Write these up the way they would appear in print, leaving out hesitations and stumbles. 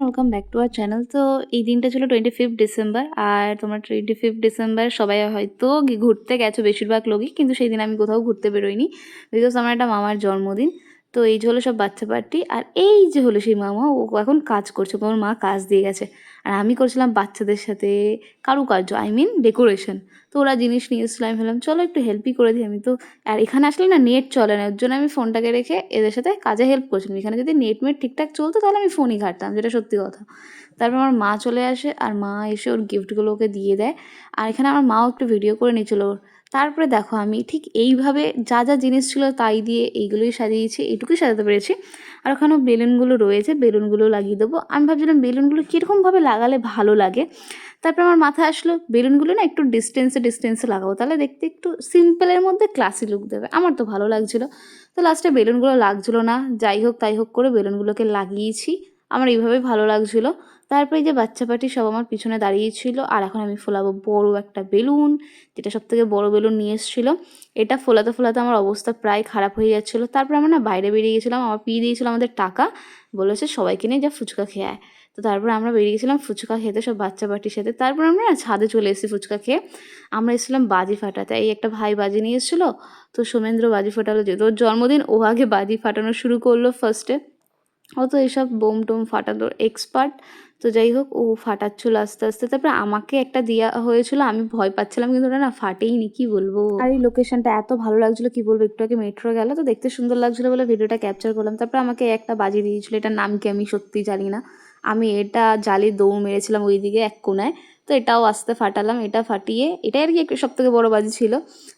Welcome back to our channel. তো এই দিনটা ছিল 25 ডিসেম্বর। আর তোমরা 25 ডিসেম্বর সবাই হয়তো ঘুরতে গেছো বেশিরভাগ লোকই, কিন্তু সেই দিন আমি কোথাও ঘুরতে বেরোইনি, বিকজ আমার একটা মামার জন্মদিন। তো এই যে হলো সব বাচ্চা পার্টি, আর এই যে হলো সেই মামা, ও এখন কাজ করছে, ওর মা কাজ দিয়ে গেছে। আর আমি করছিলাম বাচ্চাদের সাথে কারুকার্য, আই মিন ডেকোরেশন। তো ওরা জিনিস নিয়ে এসেছিলো, আমি ভাবলাম চলো একটু হেল্পই করে দিই। আমি তো আর এখানে আসলে না নেট চলে না, ওর জন্য আমি ফোনটাকে রেখে এদের সাথে কাজে হেল্প করছিলাম। এখানে যদি নেট ঠিকঠাক চলতো তাহলে আমি ফোনই ঘাঁটতাম, যেটা সত্যি কথা। তারপর আমার মা চলে আসে, আর মা এসে ওর গিফটগুলো ওকে দিয়ে দেয়। আর এখানে আমার মাও একটু ভিডিও করে নিয়েছিল ওর। তারপরে দেখো আমি ঠিক এইভাবে যা যা জিনিস ছিল তাই দিয়ে এইগুলোই সাজিয়েছি, এইটুকুই সাজাতে পেরেছি। আর ওখানেও বেলুনগুলো রয়েছে, বেলুনগুলো লাগিয়ে দেবো। আমি ভাবছিলাম বেলুনগুলো কীরকমভাবে লাগালে ভালো লাগে। তারপর আমার মাথায় আসলো বেলুনগুলো না একটু ডিস্টেন্সে লাগাবো, তাহলে দেখতে একটু সিম্পলের মধ্যে ক্লাসি লুক দেবে। আমার তো ভালো লাগছিলো। তো লাস্টে বেলুনগুলো লাগছিলো না, যাই হোক তাই হোক করে বেলুনগুলোকে লাগিয়েছি। আমার এইভাবেই ভালো লাগছিলো। তারপরে এই যে বাচ্চা পার্টি সব আমার পিছনে দাঁড়িয়েছিল, আর এখন আমি ফোলাবো বড় একটা বেলুন, যেটা সব থেকে বড় বেলুন নিয়ে এসেছিলো। এটা ফোলাতে ফোলাতে আমার অবস্থা প্রায় খারাপ হয়ে যাচ্ছিলো। তারপর আমরা না বাইরে বেরিয়ে গেছিলাম, আমার পিয়ে দিয়েছিল আমাদের টাকা, বলেছে সবাইকে নিয়ে যা ফুচকা খেয়ে আয়। তো তারপরে আমরা বেরিয়ে গেছিলাম ফুচকা খেতে সব বাচ্চা পার্টির সাথে। তারপর আমরা না ছাদে চলে এসেছি ফুচকা খেয়ে। আমরা এসেছিলাম বাজি ফাটাতে, এই একটা ভাই বাজি নিয়ে এসেছিলো। তো সোমেন্দ্র বাজি ফাটালো, যেহেতু ওর জন্মদিন, ও আগে বাজি ফাটানো শুরু করলো ফার্স্টে। ও তো এইসব বোম টোম ফাটানোর এক্সপার্ট। তো যাই হোক, ও ফাটাচ্ছিলো আস্তে আস্তে। তারপরে আমাকে একটা দেওয়া হয়েছিল, আমি ভয় পাচ্ছিলাম, কিন্তু ওটা না ফাটেইনি, কি বলবো। আর এই লোকেশনটা এত ভালো লাগছিলো, কি বলবো। একটু আগে মেট্রো গেল, তো দেখতে সুন্দর লাগছিলো বলে ভিডিওটা ক্যাপচার করলাম। তারপর আমাকে একটা বাজি দিয়েছিলো, এটার নাম কি আমি সত্যি জানি না। আমি এটা জালি দৌড় মেরেছিলাম ওইদিকে এক কোনায়। তো এটাও আস্তে ফাটালাম, এটা ফাটিয়ে, এটাই আর কি একটু সব থেকে বড়ো বাজি ছিল।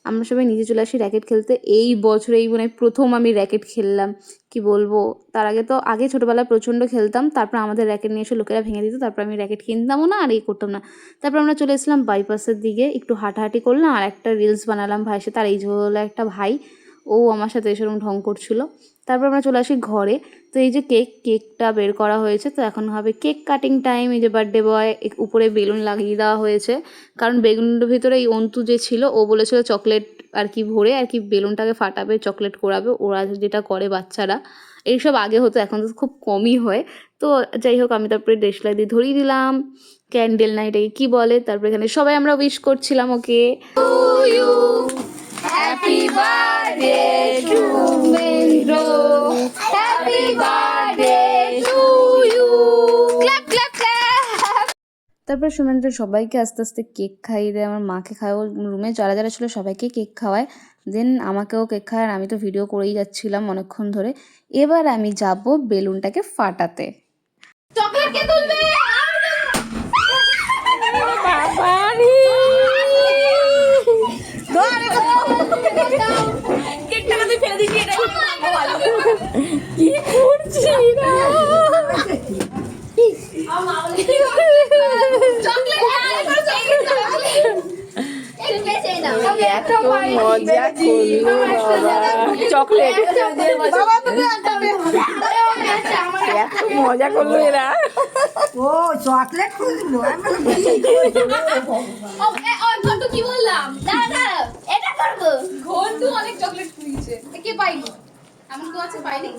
আমরা সবাই নিচে চলে আসি র্যাকেট খেলতে। এই বছর এই মানে প্রথম আমি র্যাকেট খেললাম, কি বলবো। তার আগে ছোটোবেলায় প্রচণ্ড খেলতাম, তারপর আমাদের র্যাকেট নিয়ে এসে লোকেরা ভেঙে দিত, তারপর আমি র্যাকেট কিনতামও না আর করতাম না। তারপর আমরা চলে এসেছিলাম বাইপাসের দিকে, একটু হাঁটাহাঁটি করলাম আর একটা রিলস বানালাম ভাইয়ের সাথে। আর এই যে হলো একটা ভাই, ও আমার সাথে এসে ঢং করছিল। তারপর আমরা চলে আসি ঘরে। তো এই যে কেকটা বের করা হয়েছে, তো এখন হবে কেক কাটিং টাইম। এই যে বার্থডে বয়, উপরে বেলুন লাগিয়ে দেওয়া হয়েছে, কারণ বেলুনের ভিতরে এই অন্তু যে ছিল, ও বলেছিল চকলেট আর কি ভরে আর কি বেলুনটাকে ফাটাবে, চকলেট করাবে, ওরা যেটা করে বাচ্চারা। এইসব আগে হতো, এখন তো খুব কমই হয়। তো যাই হোক, আমি তারপরে দেশলাই দিয়ে ধরিয়ে দিলাম, ক্যান্ডেল না এটাকে কী বলে। তারপরে এখানে সবাই আমরা উইশ করছিলাম ওকে। হ্যাপি বার্থডে টু মেন্দ্র, happy birthday to you, clap clap clap. তারপরে সুমেন্দ্র সবাইকে আস্তে আস্তে কেক খাইয়ে দেয়, আমার মাকে খায়, ও রুমে যারা যারা ছিল সবাইকে কেক খাওয়ায়। দেন আমাকেও কেক খায়, আর আমি তো ভিডিও করেই যাচ্ছিলাম অনেকক্ষণ ধরে। এবার আমি যাব বেলুনটাকে ফাটাতে। চকলেট কে তুলবে? কি করছি না এত মজা করলো চকলেট, এত মজা করলো এরা। ও চকলেট খুঁজলো, কি বললাম, এটা করবো। ঘন্টু অনেক চকলেট খুঁজছে, কে পাইনি, এমন কেউ আছে পাইনি।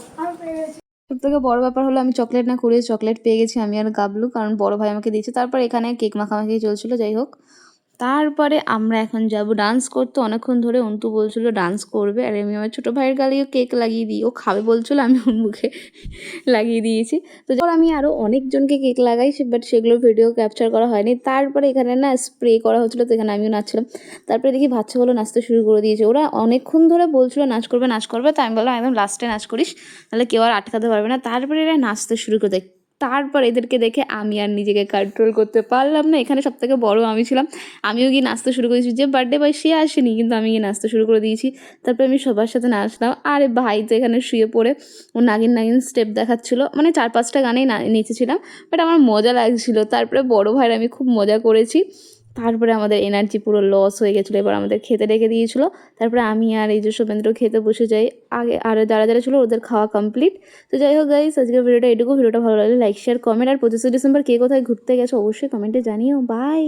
সব থেকে বড় ব্যাপার হলো আমি চকলেট না করে চকলেট পেয়ে গেছি আমি আর গাবলু, কারণ বড় ভাই আমাকে দিয়েছে। তারপর এখানে কেক মাখামাখি চলছিল। যাই হোক, তারপরে আমরা এখন যাব ডান্স করতে। অনেকক্ষণ ধরে অন্তু বলছিল ডান্স করবে, আর আমি আমার ছোটো ভাইয়ের গালেও কেক লাগিয়ে দিই, ও খাবে বলছিলো, আমি ওর মুখে লাগিয়ে দিয়েছি। তো যখন আমি আরও অনেকজনকে কেক লাগাই, বাট সেগুলো ভিডিও ক্যাপচার করা হয়নি। তারপরে এখানে না স্প্রে করা হচ্ছিলো, তো এখানে আমিও নাচছিলাম। তারপরে দেখি বাচ্চাগুলো নাচতে শুরু করে দিয়েছে। ওরা অনেকক্ষণ ধরে বলছিল নাচ করবে, তো আমি বললাম একদম লাস্টে নাচ করিস, তাহলে কেউ আর আটকাতে পারবে না। তারপরে এরা নাচতে শুরু করে দেয়। তারপর এদেরকে দেখে আমি আর নিজেকে কন্ট্রোল করতে পারলাম না। এখানে সব থেকে বড়ো আমি ছিলাম, আমিও গিয়ে নাচতে শুরু করেছি। যে বার্থডে বয় সে আসেনি, কিন্তু আমি গিয়ে নাচতে শুরু করে দিয়েছি। তারপরে আমি সবার সাথে নাচলাম। আরে ভাই তো এখানে শুয়ে পড়ে ও নাগিন স্টেপ দেখাচ্ছিলো, মানে 4-5টা গানেই নেচেছিলাম, বাট আমার মজা লাগছিলো। তারপরে বড়ো ভাইয়ের আমি খুব মজা করেছি। তারপরে আমাদের এনার্জি পুরো লস হয়ে গেছিলো, এবার আমাদের খেতে রেখে দিয়েছিলো। তারপরে আমি আর এই যে শুভেন্দ্র খেতে বসে যাই। আগে আর যারা যারা ছিল ওদের খাওয়া কমপ্লিট। তো যাই হোক গাইস, আজকের ভিডিওটা এটুকু। ভিডিওটা ভালো লাগলে লাইক শেয়ার কমেন্ট, আর 25 ডিসেম্বর কে কোথায় ঘুরতে গেছো অবশ্যই কমেন্টে জানিও। বাই।